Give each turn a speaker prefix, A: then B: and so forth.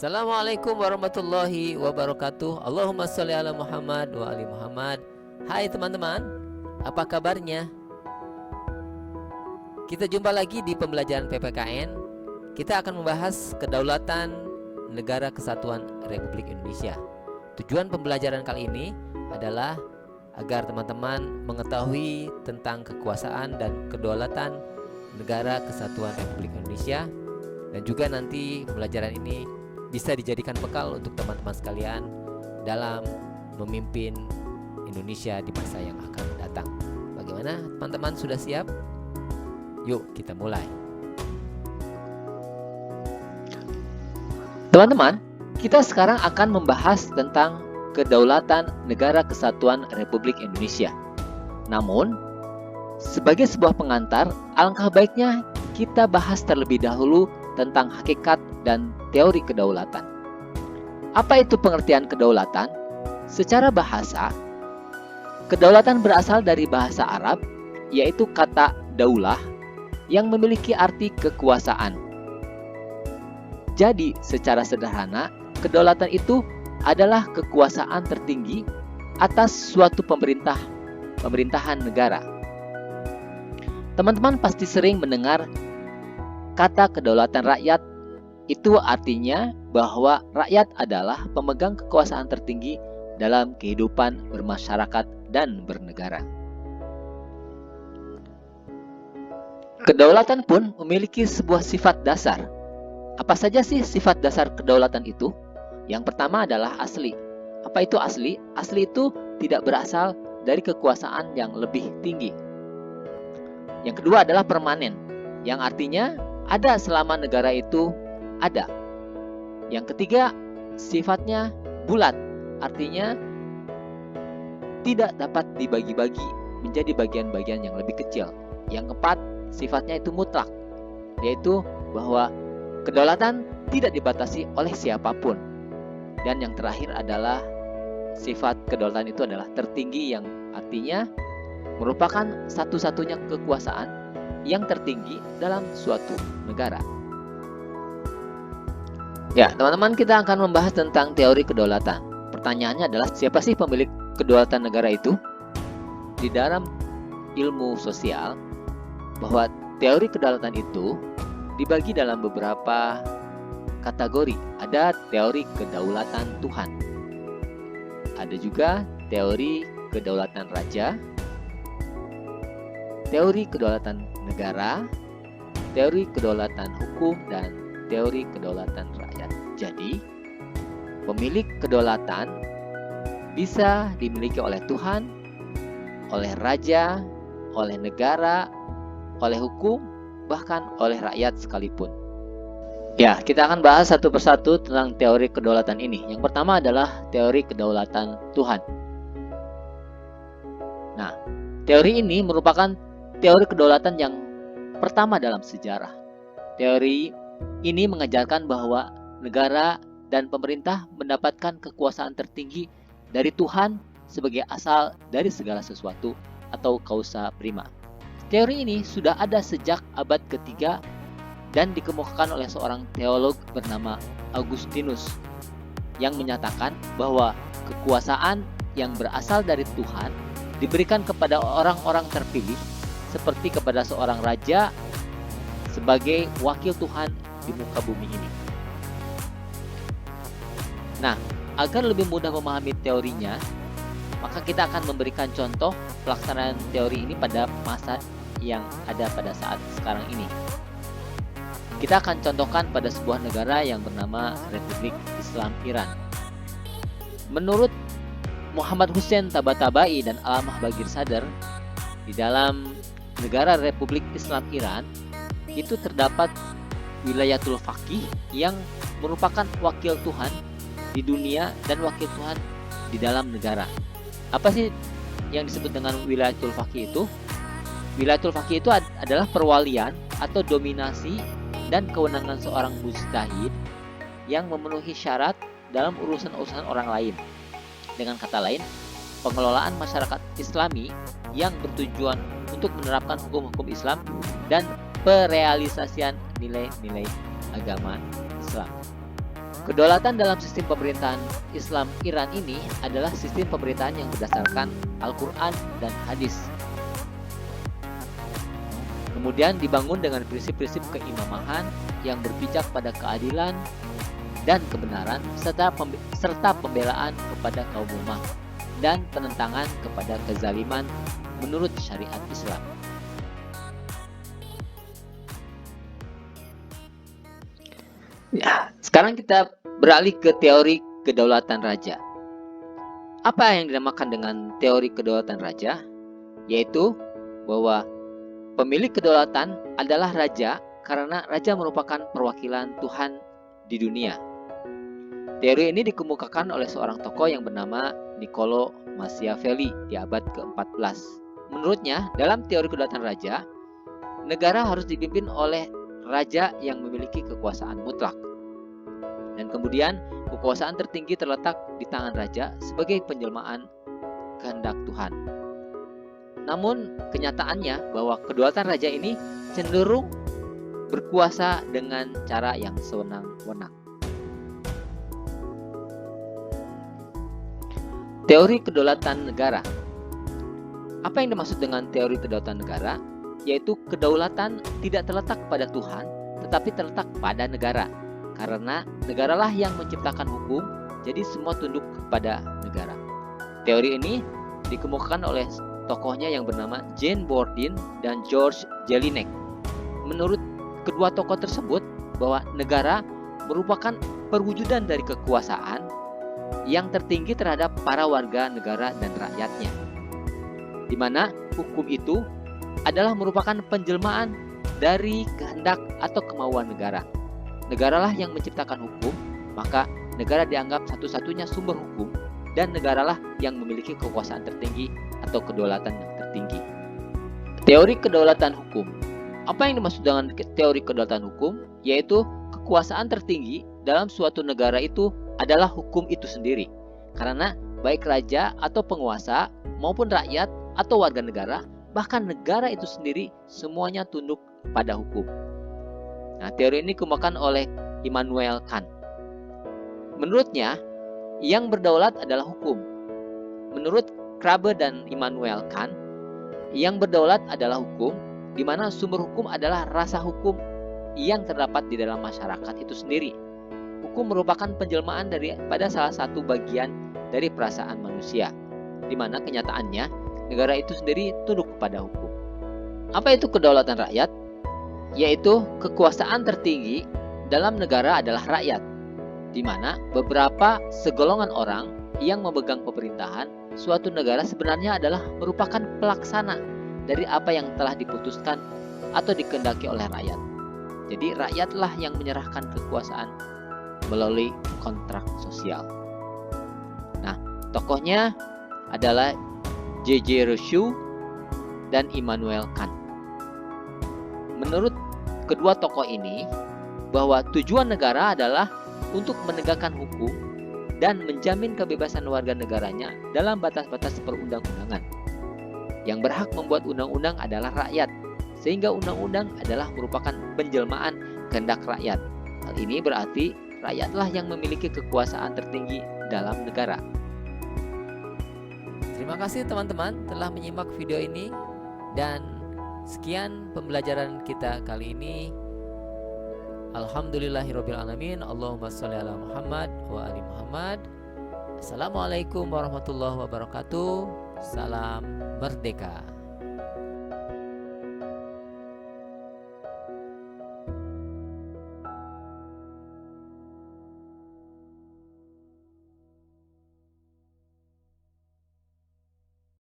A: Assalamualaikum warahmatullahi wabarakatuh. Allahumma sholli ala Muhammad wa ali Muhammad. Hai teman-teman, apa kabarnya? Kita jumpa lagi di pembelajaran PPKN. Kita akan membahas kedaulatan Negara Kesatuan Republik Indonesia. Tujuan pembelajaran kali ini adalah agar teman-teman mengetahui tentang kekuasaan dan kedaulatan Negara Kesatuan Republik Indonesia, dan juga nanti pembelajaran ini bisa dijadikan bekal untuk teman-teman sekalian dalam memimpin Indonesia di masa yang akan datang. Bagaimana teman-teman, sudah siap? Yuk kita mulai. Teman-teman, kita sekarang akan membahas tentang kedaulatan Negara Kesatuan Republik Indonesia. Namun, sebagai sebuah pengantar, alangkah baiknya kita bahas terlebih dahulu tentang hakikat dan teori kedaulatan. Apa itu pengertian kedaulatan? Secara bahasa, kedaulatan berasal dari bahasa Arab, yaitu kata daulah yang memiliki arti kekuasaan. Jadi, secara sederhana, kedaulatan itu adalah kekuasaan tertinggi atas suatu pemerintahan negara. Teman-teman pasti sering mendengar kata kedaulatan rakyat. Itu artinya bahwa rakyat adalah pemegang kekuasaan tertinggi dalam kehidupan bermasyarakat dan bernegara. Kedaulatan pun memiliki sebuah sifat dasar. Apa saja sih sifat dasar kedaulatan itu? Yang pertama adalah asli. Apa itu asli? Asli itu tidak berasal dari kekuasaan yang lebih tinggi. Yang kedua adalah permanen, yang artinya ada selama negara itu ada. Yang ketiga, sifatnya bulat, artinya tidak dapat dibagi-bagi menjadi bagian-bagian yang lebih kecil. Yang keempat, sifatnya itu mutlak, yaitu bahwa kedaulatan tidak dibatasi oleh siapapun. Dan yang terakhir adalah sifat kedaulatan itu adalah tertinggi, yang artinya merupakan satu-satunya kekuasaan yang tertinggi dalam suatu negara. Ya, teman-teman, kita akan membahas tentang teori kedaulatan. Pertanyaannya adalah, siapa sih pemilik kedaulatan negara itu? Di dalam ilmu sosial, bahwa teori kedaulatan itu dibagi dalam beberapa kategori. Ada teori kedaulatan Tuhan, ada juga teori kedaulatan raja, teori kedaulatan negara, teori kedaulatan hukum, dan teori kedaulatan rakyat. Jadi, pemilik kedaulatan bisa dimiliki oleh Tuhan, oleh raja, oleh negara, oleh hukum, bahkan oleh rakyat sekalipun. Ya, kita akan bahas satu persatu tentang teori kedaulatan ini. Yang pertama adalah teori kedaulatan Tuhan. Nah, teori ini merupakan teori kedaulatan yang pertama dalam sejarah. Teori ini mengajarkan bahwa negara dan pemerintah mendapatkan kekuasaan tertinggi dari Tuhan sebagai asal dari segala sesuatu atau causa prima. Teori ini sudah ada sejak abad ketiga dan dikemukakan oleh seorang teolog bernama Augustinus yang menyatakan bahwa kekuasaan yang berasal dari Tuhan diberikan kepada orang-orang terpilih seperti kepada seorang raja sebagai wakil Tuhan di muka bumi ini. Nah, agar lebih mudah memahami teorinya, maka kita akan memberikan contoh pelaksanaan teori ini pada masa yang ada pada saat sekarang ini. Kita akan contohkan pada sebuah negara yang bernama Republik Islam Iran. Menurut Muhammad Hussein Tabatabai dan Alamah Bagir Sadar, di dalam negara Republik Islam Iran itu terdapat wilayatul faqih yang merupakan wakil Tuhan di dunia dan wakil Tuhan di dalam negara. Apa sih yang disebut dengan wilayatul faqih itu? Wilayatul faqih itu adalah perwalian atau dominasi dan kewenangan seorang mujtahid yang memenuhi syarat dalam urusan-urusan orang lain. Dengan kata lain, pengelolaan masyarakat Islami yang bertujuan untuk menerapkan hukum-hukum Islam dan perealisasian nilai-nilai agama Islam. Kedaulatan dalam sistem pemerintahan Islam Iran ini adalah sistem pemerintahan yang berdasarkan Al-Quran dan hadis. Kemudian dibangun dengan prinsip-prinsip keimamahan yang berpijak pada keadilan dan kebenaran serta pembelaan kepada kaum lemah dan penentangan kepada kezaliman menurut syariat Islam. Ya, sekarang kita beralih ke teori kedaulatan raja. Apa yang dinamakan dengan teori kedaulatan raja? Yaitu bahwa pemilik kedaulatan adalah raja karena raja merupakan perwakilan Tuhan di dunia. Teori ini dikemukakan oleh seorang tokoh yang bernama Niccolo Machiavelli di abad ke-14. Menurutnya, dalam teori kedaulatan raja, negara harus dipimpin oleh raja yang memiliki kekuasaan mutlak. Dan kemudian kekuasaan tertinggi terletak di tangan raja sebagai penjelmaan kehendak Tuhan. Namun kenyataannya bahwa kedaulatan raja ini cenderung berkuasa dengan cara yang sewenang-wenang. Teori kedaulatan negara. Apa yang dimaksud dengan teori kedaulatan negara? Yaitu kedaulatan tidak terletak pada Tuhan, tetapi terletak pada negara. Karena negaralah yang menciptakan hukum, jadi semua tunduk kepada negara. Teori ini dikemukakan oleh tokohnya yang bernama Jane Bordin dan George Jelinek. Menurut kedua tokoh tersebut, bahwa negara merupakan perwujudan dari kekuasaan yang tertinggi terhadap para warga negara dan rakyatnya, di mana hukum itu adalah merupakan penjelmaan dari kehendak atau kemauan negara. Negaralah yang menciptakan hukum, maka negara dianggap satu-satunya sumber hukum, dan negaralah yang memiliki kekuasaan tertinggi atau kedaulatan yang tertinggi. Teori kedaulatan hukum. Apa yang dimaksud dengan teori kedaulatan hukum? Yaitu kekuasaan tertinggi dalam suatu negara itu adalah hukum itu sendiri. Karena baik raja atau penguasa maupun rakyat atau warga negara, bahkan negara itu sendiri semuanya tunduk pada hukum. Nah, teori ini dikemukakan oleh Immanuel Kant. Menurutnya, yang berdaulat adalah hukum. Menurut Krabbe dan Immanuel Kant, yang berdaulat adalah hukum, di mana sumber hukum adalah rasa hukum yang terdapat di dalam masyarakat itu sendiri. Hukum merupakan penjelmaan pada salah satu bagian dari perasaan manusia, di mana kenyataannya negara itu sendiri tunduk kepada hukum. Apa itu kedaulatan rakyat? Yaitu kekuasaan tertinggi dalam negara adalah rakyat, di mana beberapa segolongan orang yang memegang pemerintahan suatu negara sebenarnya adalah merupakan pelaksana dari apa yang telah diputuskan atau dikehendaki oleh rakyat. Jadi rakyatlah yang menyerahkan kekuasaan melalui kontrak sosial. Nah, tokohnya adalah J.J. Rousseau dan Immanuel Kant. Menurut kedua tokoh ini, bahwa tujuan negara adalah untuk menegakkan hukum dan menjamin kebebasan warga negaranya dalam batas-batas perundang-undangan. Yang berhak membuat undang-undang adalah rakyat, sehingga undang-undang adalah merupakan penjelmaan kehendak rakyat. Hal ini berarti rakyatlah yang memiliki kekuasaan tertinggi dalam negara. Terima kasih teman-teman telah menyimak video ini, dan sekian pembelajaran kita kali ini. Alhamdulillahirabbil alamin. Allahumma shalli ala Muhammad wa ali Muhammad. Assalamualaikum warahmatullahi wabarakatuh. Salam merdeka.